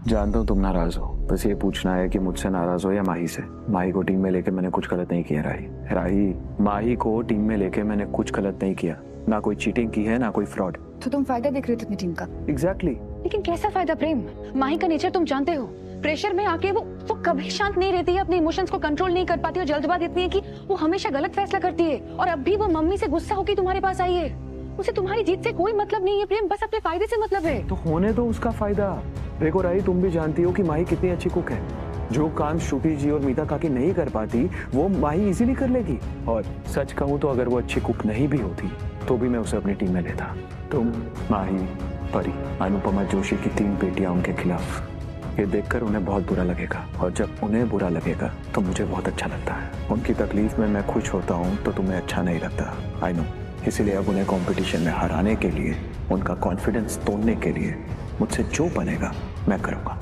जानता हूँ तुम नाराज हो, बस ये पूछना है कि मुझसे नाराज हो या माही से। माही को टीम में लेके मैंने कुछ गलत नहीं किया राही। माही को टीम में लेके मैंने कुछ गलत नहीं किया, ना कोई चीटिंग की है ना कोई फ्रॉड। तो तुम फायदा देख रहे थे अपनी टीम का? एग्जैक्टली। लेकिन कैसा फायदा प्रेम? माही का नेचर तुम जानते हो, प्रेशर में आके वो कभी शांत नहीं रहती है, अपने इमोशंस को कंट्रोल नहीं कर पाती और जल्दबाजी इतनी है कि वो हमेशा गलत फैसला करती है। और अब भी वो मम्मी से गुस्सा होकर तुम्हारे पास आई है। उसे तुम्हारी जीत से कोई मतलब नहीं है प्रेम, बस अपने फायदे से मतलब है। तो होने दो उसका फायदा। देखो राही, तुम भी जानती हो कि माही कितनी अच्छी कुक है। जो काम श्रुति जी और मीता काकी नहीं कर पाती वो माही इजीली कर लेगी। और सच कहूँ तो अगर वो अच्छी कुक नहीं भी होती तो भी मैं उसे अपनी टीम में लेता। तुम, माही, परी, अनुपमा जोशी की 3 बेटियां उनके खिलाफ, ये देखकर उन्हें बहुत बुरा लगेगा। और जब उन्हें बुरा लगेगा तो मुझे बहुत अच्छा लगता है। उनकी तकलीफ में मैं खुश होता हूँ तो तुम्हें अच्छा नहीं लगता, आई नो। इसीलिए अब उन्हें कंपटीशन में हराने के लिए, उनका कॉन्फिडेंस तोड़ने के लिए मुझसे जो बनेगा मैं करूँगा।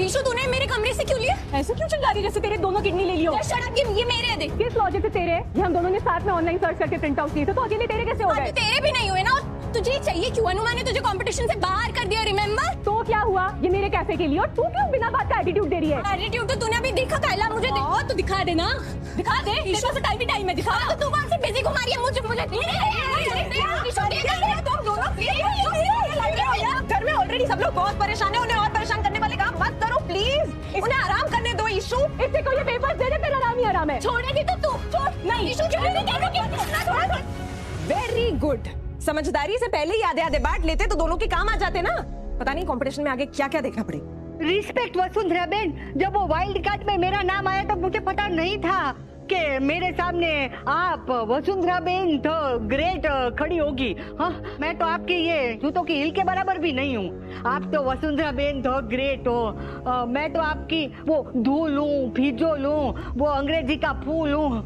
ईशु तूने मेरे कमरे से क्यों लिया? ऐसे क्यों चिल्ला रही जैसे तेरे दोनों किडनी ले लियो? शट अप, ये मेरे हैं। देख किस लॉजिक से तेरे? ये हम दोनों ने साथ में ऑनलाइन सर्च करके प्रिंट आउट किए थे, तो अकेले तेरे कैसे हो गए? तेरे भी नहीं हुए ना। तुझे चाहिए क्यों? अनु मैंने तुझे कंपटीशन से बाहर कर दिया, रिमेम्बर? तो क्या हुआ? ये मेरे कैफे के लिए और तू क्यों बिना बात का एटीट्यूड दे रही है? एटीट्यूड तो तूने अभी देखा कायला, मुझे तो दिखा दे ना, दिखा दे। ईशु से टाइम है, दिखा। तो तू कौन सी बिजी घुमा रही है मुझे? घर में ऑलरेडी सब लोग बहुत परेशान है, उन्हें और परेशान करने वाले काम मत करो प्लीज। उन्हें आराम करने दो ईशु। इससे कोई पेपर दे दे, तेरा आराम ही आराम है। छोड़ेगी तो तू छोड़। नहीं ईशु वेरी गुड। समझदारी से पहले ही आधे बांट लेते तो दोनों के काम आ जाते ना। पता नहीं कंपटीशन में आगे क्या क्या देखना पड़े। रिस्पेक्ट वसुंधरा बेन, जब वो वाइल्ड कार्ड में मेरा नाम आया तब मुझे पता नहीं था कि मेरे सामने आप वसुंधरा बेन तो ग्रेट खड़ी होगी। हाँ, मैं तो आपकी ये जूतों की हिल के बराबर भी नहीं हूँ। आप तो वसुंधरा बेन तो ग्रेट हो, मैं तो आपकी वो धूल हूँ, फिजोल हूँ, वो अंग्रेजी का फूल हूँ।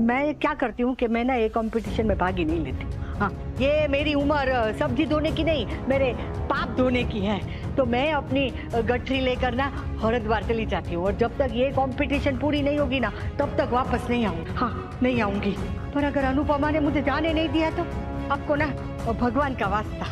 मैं क्या करती हूँ कि मैं ना ये कंपटीशन में भाग ही नहीं लेती। हाँ, ये मेरी उम्र सब्जी धोने की नहीं, मेरे पाप धोने की है। तो मैं अपनी गठरी लेकर ना हरिद्वार चली जाती हूँ, और जब तक ये कंपटीशन पूरी नहीं होगी ना तब तक वापस नहीं आऊंगी। हाँ, नहीं आऊंगी। पर अगर अनुपमा ने मुझे जाने नहीं दिया तो आपको ना भगवान का वास्ता,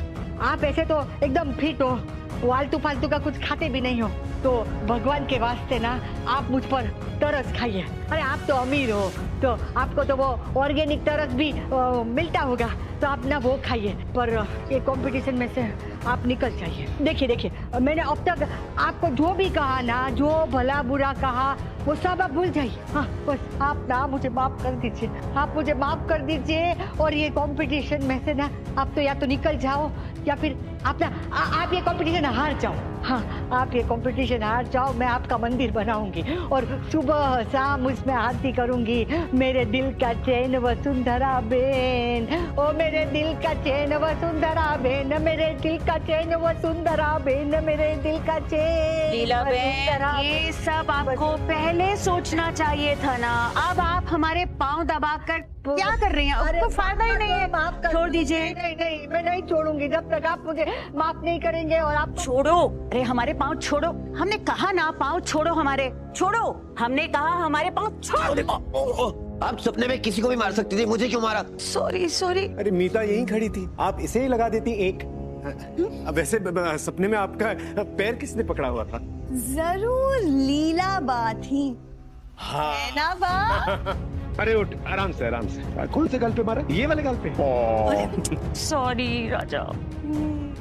आप ऐसे तो एकदम फिट हो, फालतू फालतू का कुछ खाते भी नहीं हो, तो भगवान के वास्ते ना आप मुझ पर तरस खाइए। अरे आप तो अमीर हो, तो आपको तो वो ऑर्गेनिक तरस भी मिलता होगा, तो आप ना वो खाइए। पर ये कंपटीशन में से आप निकल जाइए। देखिए, मैंने अब तक आपको जो भी कहा ना, जो भला बुरा कहा, वो सब आप भूल जाइए। हाँ, बस आप ना मुझे माफ कर दीजिए, आप मुझे माफ कर दीजिए। और ये कंपटीशन में से ना आप तो या तो निकल जाओ या फिर आप ना आप ये कंपटीशन हार जाओ। हाँ, आप ये कंपटीशन हार जाओ, मैं आपका मंदिर बनाऊंगी और सुबह शाम उसमें आरती करूंगी। मेरे दिल का चैन वसुंधरा बेन, ओ मेरे दिल का चैन वसुंधरा बेन, मेरे दिल का चैन वसुंधरा बेन, मेरे दिल का चैन। लीला बेन, ये सब आपको पहले सोचना चाहिए था ना। अब आप हमारे पाँव दबाकर क्या कर रही हैं? आपको फायदा ही नहीं है। छोड़ दीजिए। नहीं, मैं नहीं छोड़ूंगी जब तक आप मुझे माफ नहीं करेंगे। और आप छोड़ो, अरे हमारे पाँव छोड़ो। हमने कहा ना पाँव छोड़ो, हमारे छोड़ो। हमने कहा हमारे पाँव छोड़ो। आप सपने में किसी को भी मार सकती थी, मुझे क्यों मारा? सॉरी। अरे मीता यहीं खड़ी थी, आप इसे ही लगा देती एक। वैसे सपने में आपका पैर किसने पकड़ा हुआ था? जरूर लीला बात ही। हाँ। है ना बा? अरे उठ, आराम से। कौन से गाल पे मारा? ये वाले गाल पे? सॉरी राजा।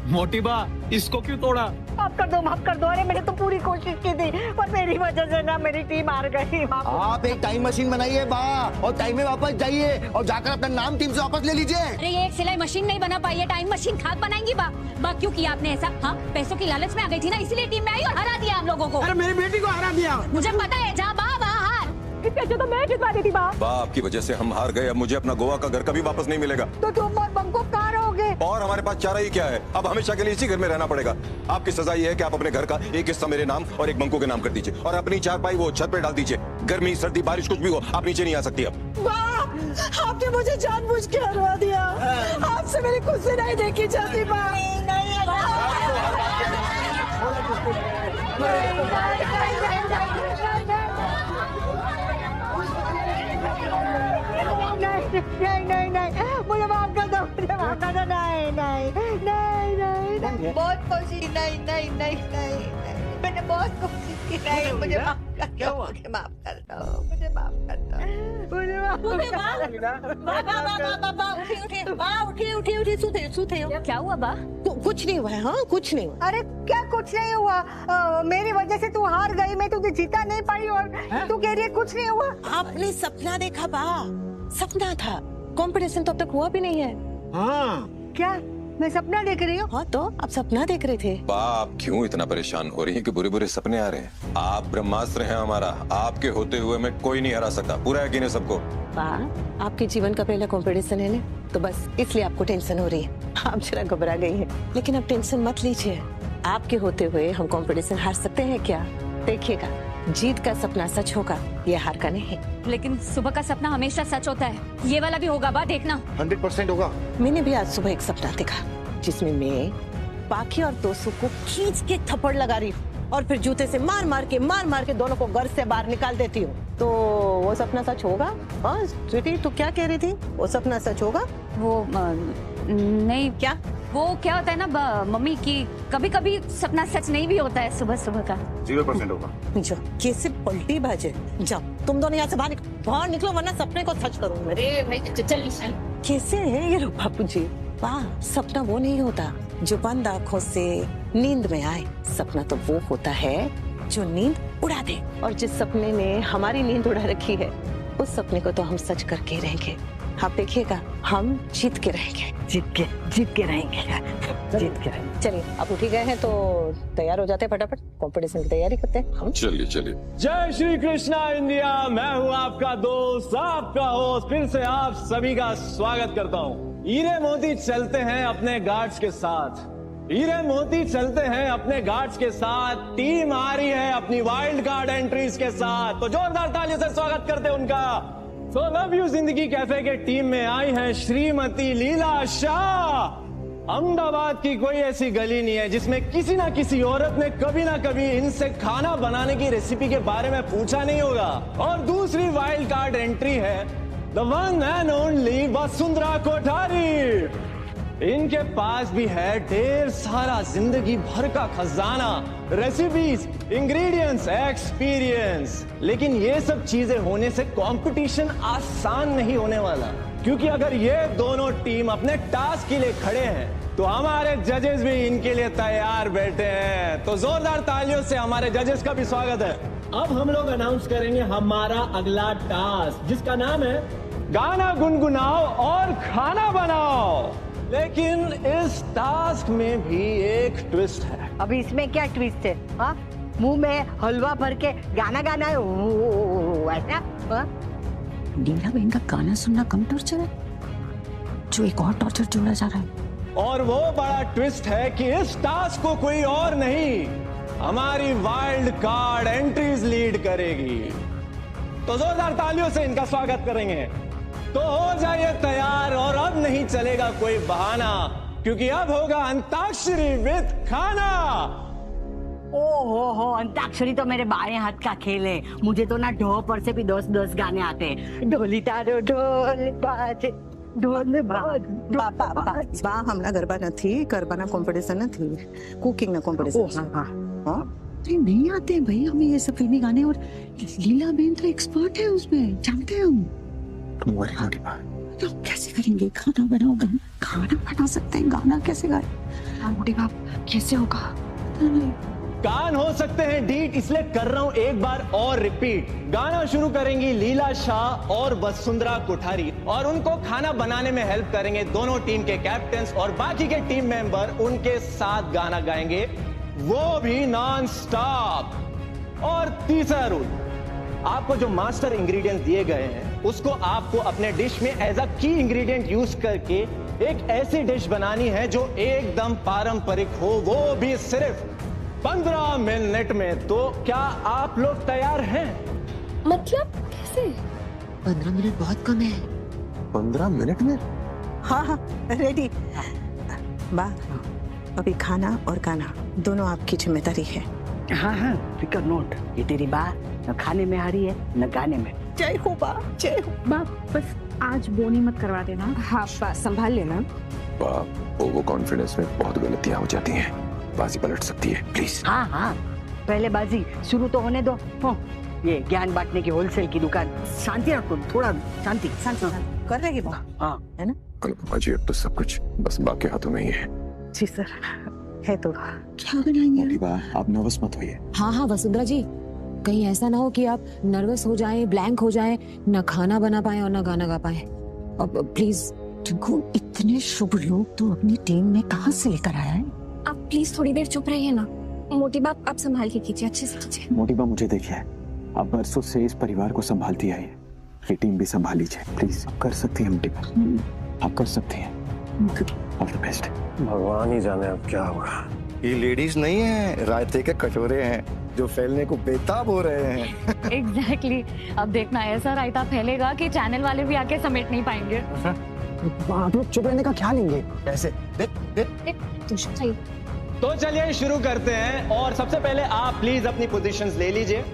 मोटी बा, इसको क्यों तोड़ा? माफ कर दो। अरे मैंने तो पूरी कोशिश की थी, पर मेरी वजह से ना मेरी टीम हार गई। आप एक टाइम मशीन बनाइए बा, और टाइम में वापस जाइए और जाकर अपना नाम टीम से वापस ले लीजिए। अरे ये एक सिलाई मशीन नहीं बना पाई है, टाइम मशीन खाक बनाएंगी बा क्यों किया आपने ऐसा? हाँ, पैसों की लालच में आ गई थी ना, इसीलिए टीम में आई और हरा दिया हम लोगों को। अरे मेरी बेटी को हरा दिया। मुझे पता है, जा बा वहाँ हार। इससे अच्छा तो मैं जितवा देती बा। आपकी वजह से हम हार गए। अब मुझे अपना गोवा का घर कभी वापस नहीं मिलेगा। तो तुम और बंको कहाँ रहोगे? और हमारे पास चारा ही क्या है? अब हमेशा के लिए इसी घर में रहना पड़ेगा। आपकी सजा ये है कि आप अपने घर का एक हिस्सा मेरे नाम और एक बंको के नाम कर दीजिए, और अपनी चारपाई वो छत पे डाल दीजिए। गर्मी, सर्दी, बारिश कुछ भी हो, आप नीचे नहीं आ सकती। अब आपने मुझे जानबूझ के हरवा दिया। आपसे मेरी खुद से नहीं देखी जाती बा। नहीं, मुझे माफ कर दो। नहीं। बहुत कोशिश नहीं नहीं नहीं नहीं मैंने बहुत कोशिश की नहीं मुझे माफ कर दो मुझे माफ कर दो मुझे माफ कर दो मुझे माफ उठे क्या हुआ बा? कुछ नहीं हुआ है हाँ कुछ नहीं हुआ अरे क्या कुछ नहीं हुआ मेरी वजह से तू हार गई मैं तुझे जीता नहीं पाई और तू कह रही है कुछ नहीं हुआ आपने सपना देखा बा सपना था कंपटीशन तो अब तक हुआ भी नहीं है हाँ क्या मैं सपना देख रही हूँ हाँ तो आप सपना देख रहे थे आप क्यों इतना परेशान हो रही हैं कि बुरे बुरे सपने आ रहे हैं? आप ब्रह्मास्त्र हैं हमारा, आपके होते हुए मैं कोई नहीं हरा सकता, पूरा यकीन है सबको। आपके जीवन का पहला कंपटीशन है ना तो बस इसलिए आपको टेंशन हो रही है, आप जरा घबरा गई हैं। लेकिन अब टेंशन मत लीजिए, आपके होते हुए हम कंपटीशन हार सकते हैं क्या? देखिएगा जीत का सपना सच होगा, ये हार का नहीं। लेकिन सुबह का सपना हमेशा सच होता है, ये वाला भी होगा बा, देखना 100% होगा। मैंने भी आज सुबह एक सपना देखा जिसमें मैं बाकी और दोस्तों को खींच के थप्पड़ लगा रही हूँ और फिर जूते से मार मार के दोनों को घर से बाहर निकाल देती हूँ। तो वो सपना सच होगा? हाँ स्वीटी तू क्या कह रही थी, वो सपना सच होगा? वो नहीं, क्या वो क्या होता है ना मम्मी की कभी कभी सपना सच नहीं भी होता है सुबह सुबह का। 0% होगा। जो कैसे पलटी बाजे, जाओ तुम दोनों यहाँ से बाहर निकलो वरना सपने को सच करूँ मैं। चल कैसे है ये लोग बापू जी? वाह, सपना वो नहीं होता जो बंद आंखों से नींद में आए, सपना तो वो होता है जो नींद उड़ा दे। और जिस सपने ने हमारी नींद उड़ा रखी है उस सपने को तो हम सच करके रहेंगे। आप देखिएगा हम जीत के रहेंगे, जीत के रहेंगे, जीत के रहेंगे। चलिए अब उठ ही गए हैं तो तैयार हो जाते हैं, फटाफट कंपटीशन की तैयारी करते हैं हम। चलिए चलिए। जय श्री कृष्णा इंडिया, मैं हूँ आपका दोस्त आपका होस्ट, फिर से आप सभी का स्वागत करता हूँ। हीरे मोती चलते हैं अपने गार्ड्स के साथ, हीरे मोती चलते हैं अपने गार्ड्स के साथ, टीम आ रही है अपनी वाइल्ड कार्ड एंट्रीज के साथ, तो जोरदार तालियों से स्वागत करते हैं उनका। सो लव यू जिंदगी कैफे के टीम में आई हैं श्रीमती लीला शाह। अहमदाबाद की कोई ऐसी गली नहीं है जिसमें किसी ना किसी औरत ने कभी ना कभी इनसे खाना बनाने की रेसिपी के बारे में पूछा नहीं होगा। और दूसरी वाइल्ड कार्ड एंट्री है the one and only Vasundhara Kothari. इनके पास भी है ढेर सारा जिंदगी भर का खजाना, रेसिपीज, इंग्रेडिएंट्स, एक्सपीरियंस। लेकिन ये सब चीजें होने से कंपटीशन आसान नहीं होने वाला, क्योंकि अगर ये दोनों टीम अपने टास्क के लिए खड़े हैं तो हमारे जजेस भी इनके लिए तैयार बैठे हैं। तो जोरदार तालियों से हमारे जजेस का भी स्वागत है। अब हम लोग अनाउंस करेंगे हमारा अगला टास्क, जिसका नाम है गाना गुनगुनाओ और खाना बनाओ। लेकिन इस टास्क में भी एक ट्विस्ट है। अभी इसमें क्या ट्विस्ट है? हाँ मुंह में हलवा भर के गाना गाना है ऐसा? लीला बहन का गाना सुनना कम टॉर्चर है, जो एक और टॉर्चर जोड़ा जा रहा है। और वो बड़ा ट्विस्ट है कि इस टास्क को कोई और नहीं, हमारी वाइल्ड कार्ड एंट्रीज लीड करेगी। तो जोरदार तालियों से इनका स्वागत करेंगे। तो हो जाइए तैयार, और अब नहीं चलेगा कोई बहाना, क्योंकि अब होगा अंताक्षरी विद खाना। ओहो अंताक्षरी तो मेरे बाएं हाथ का खेल है। मुझे तो ना ढो पर से भी 10 गाने आते हैं। ढोली तारो ढोल बाजे ढोल बाज बा हमरा गरबा નથી, गरबाना कंपटीशन નથી, कुकिंग ना कंपटीशन। हाँ नहीं आते भाई हमें ये सब फिल्मी गाने, और लीला बहन तो एक्सपर्ट है उसमें, जानते हैं हम। तो कैसे करेंगे? खाना बनाओ, खाना बना सकते हैं, गाना कैसे गाए? बूढ़ी बाप कैसे होगा? कान हो सकते हैं डीट, इसलिए कर रहा हूं एक बार और रिपीट। गाना शुरू करेंगी लीला शाह और वसुंधरा कोठारी, और उनको खाना बनाने में हेल्प करेंगे दोनों टीम के कैप्टन्स, और बाकी के टीम मेंबर उनके साथ गाना गाएंगे, वो भी नॉन स्टॉप। और तीसरा रूल, आपको जो मास्टर इंग्रेडिएंट्स दिए गए हैं उसको आपको अपने डिश में एज अ की इंग्रेडिएंट यूज करके एक ऐसी डिश बनानी है जो एकदम पारंपरिक हो, वो भी सिर्फ 15 मिनट में। तो क्या आप लोग तैयार हैं? मतलब कैसे? 15 मिनट बहुत कम है। 15 मिनट में? हाँ रेडी। बा अभी खाना और गाना दोनों आपकी जिम्मेदारी है। हाँ फिकर नोट, ये तेरी बात न खाने में आ रही है न गाने में। जय हो बा, जय हो बा, बस आज बोनी मत करवा देना। हाँ बा, संभाल लेना। वो कॉन्फिडेंस में बहुत गलतियां हो जाती हैं। बाजी पलट सकती है, प्लीज। हाँ हाँ, पहले बाजी शुरू तो होने दो। ये ज्ञान बांटने की होलसेल की दुकान, शांति रखो, थोड़ा शांति शांति कर लेगी बा, हाँ है ना? अनुपमा जी, अब तो सब कुछ बस बा के हाथों में ही है। जी सर, है तो। क्या बनाएंगे? मोटी बा, आप नर्वस मत होइए। हाँ हाँ वसुंधरा जी, कहीं ऐसा ना हो कि आप नर्वस हो जाएं, ब्लैंक हो जाएं, ना खाना बना पाए और ना गाना गा पाए। अब प्लीज। टिंकू, इतने शुभ लोग तो अपनी टीम में कहाँ से लेकर आया है? आप प्लीज थोड़ी देर चुप रहिए ना। मोटी बाप आप संभाल के कीजिए, अच्छे से कीजिए। मोटी बा, मुझे देखिए, आप बरसों से इस परिवार को संभालती आई है, ये टीम भी संभाल लीजिए प्लीज। आप कर सकती हैं मोटी बा, आप कर सकती हैं। All the best. भगवान ही जाने अब क्या होगा। ये लेडीज नहीं है, रायते के कटोरे हैं जो फैलने को बेताब हो रहे हैं। एग्जैक्टली। अब देखना ऐसा रायता फैलेगा कि चैनल वाले भी आके समेट नहीं पाएंगे। आप लोग चुप रहने का क्या लेंगे? ऐसे तो चलिए शुरू करते हैं, और सबसे पहले आप प्लीज अपनी पोजीशंस ले लीजिए,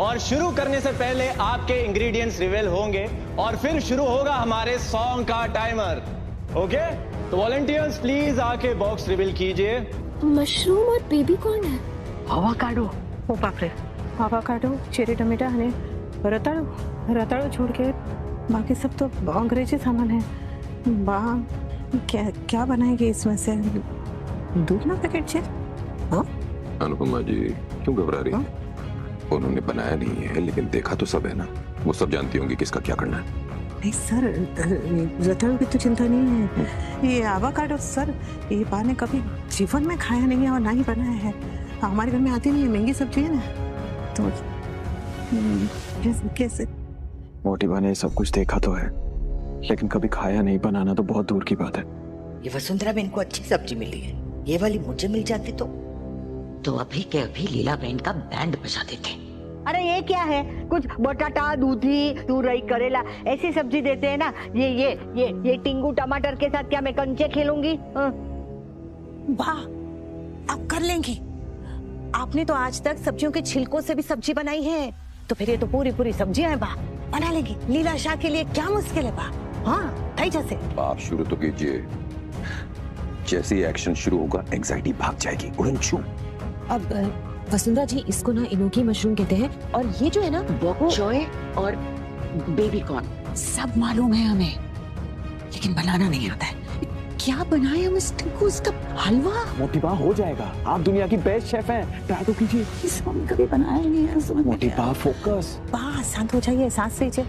और शुरू करने से पहले आपके इंग्रेडिएंट्स रिवील होंगे और फिर शुरू होगा हमारे सॉन्ग का टाइमर। ओके, तो वॉलंटियर्स प्लीज आके बॉक्स रिवील कीजिए। मशरूम और बेबी कॉर्न है। अवाकाडो, ओ बाप रे, अवाकाडो, चेरी टमाटर है, रताड़ू छोड़ के बाकी सब तो अंग्रेजी सामान है। बा क्या क्या बनाएगी इसमें से? दूध ना पैकेट से? हाँ अनुपमा जी क्यों घबरा रही? उन्होंने बनाया नहीं है, लेकिन देखा तो सब है ना, वो सब जानती होंगी किसका क्या करना है। नहीं सर, रताड़ू की तो चिंता नहीं है। ये आवाकाडो सर, ये बा ने कभी जीवन में खाया नहीं है और ना ही बनाया है। हमारे घर में आती नहीं है, महंगी सब्जी है ना, तो कैसे? मोटी बा ने सब कुछ देखा तो है, लेकिन कभी खाया नहीं, बनाना तो बहुत दूर की बात है। ये वसुंधरा बहन को अच्छी सब्जी मिली है, ये वाली मुझे मिल जाती तो अभी के अभी लीला बहन का बैंड बजा देते। अरे ये क्या है, कुछ बटाटा, दूधी, तुरई, करेला ऐसी सब्जी देते हैं ना। ये टिंगू टमाटर के साथ क्या मैं कंचे खेलूंगी? वाह, आप कर लेंगी। आपने तो आज तक सब्जियों के छिलकों से भी सब्जी बनाई है, तो फिर ये तो पूरी सब्जियां हैं बा, बना लेंगी। लीला शाह के लिए क्या मुश्किल है बा? हाँ, थई जैसे। आप शुरू तो कीजिए, जैसे ही एक्शन शुरू होगा एंजाइटी भाग जाएगी, उड़न छू। अब वसुंधरा जी, इसको ना इनोकी मशरूम कहते हैं, और ये जो है ना बॉक चॉय और बेबी कॉर्न सब मालूम है हमें, लेकिन बनाना नहीं आता है। क्या बनाए हम इस टिंकू, इसका हलवा? मोटी बा, हो जाएगा, आप दुनिया की बेस्ट शेफ हैं, ट्राई तो कीजिए। इस हम कभी बनाया नहीं है। मोटी बा, फोकस। बा शांत हो जाइए, सांस लीजिए,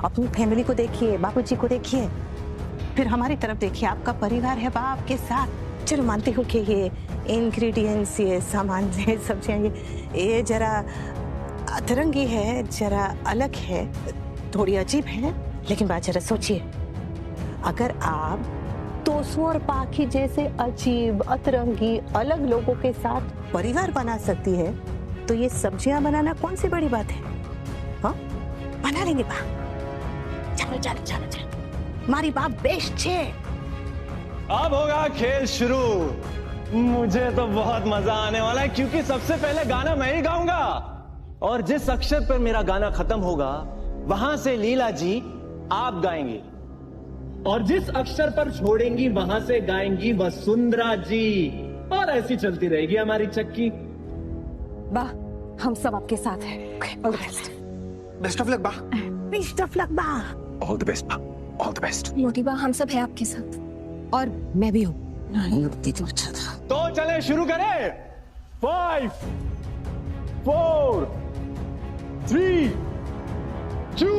अपनी फैमिली को देखिए, बाबूजी को देखिए, फिर हमारी तरफ देखिए। आपका परिवार है बा आपके साथ। चलो मानती हूँ कि ये इंग्रेडिएंट्स, ये सामान, ये सब्जियां, ये जरा अतरंगी है, जरा अलग है, थोड़ी अजीब है, लेकिन बात जरा सोचिए, अगर आप तोसू और पाखी जैसे अजीब, अतरंगी, अलग लोगों के साथ परिवार बना सकती है, तो ये सब्जियां बनाना कौन सी बड़ी बात है? हाँ, बना लेंगे बा। चलो चलो चलो चलो, मारी बाप बेस्ट है। अब होगा खेल शुरू। मुझे तो बहुत मजा आने वाला है, क्योंकि सबसे पहले गाना मैं ही गाऊंगा, और जिस अक्षर पर मेरा गाना खत्म होगा वहां से लीला जी आप गाएंगे, और जिस अक्षर पर छोड़ेंगी वहां से गाएंगी वसुंधरा जी, और ऐसी चलती रहेगी हमारी चक्की। वाह, हम सब आपके साथ हैं। All the best. Best of luck बा। बेस्ट ऑफ लक बा। ऑल द बेस्ट बा, ऑल द बेस्ट। मोटी बा, हम सब है आपके साथ। और मैं भी हूँ। नहीं होती तो अच्छा था। तो चले शुरू करें। 5 4 3 2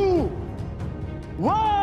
1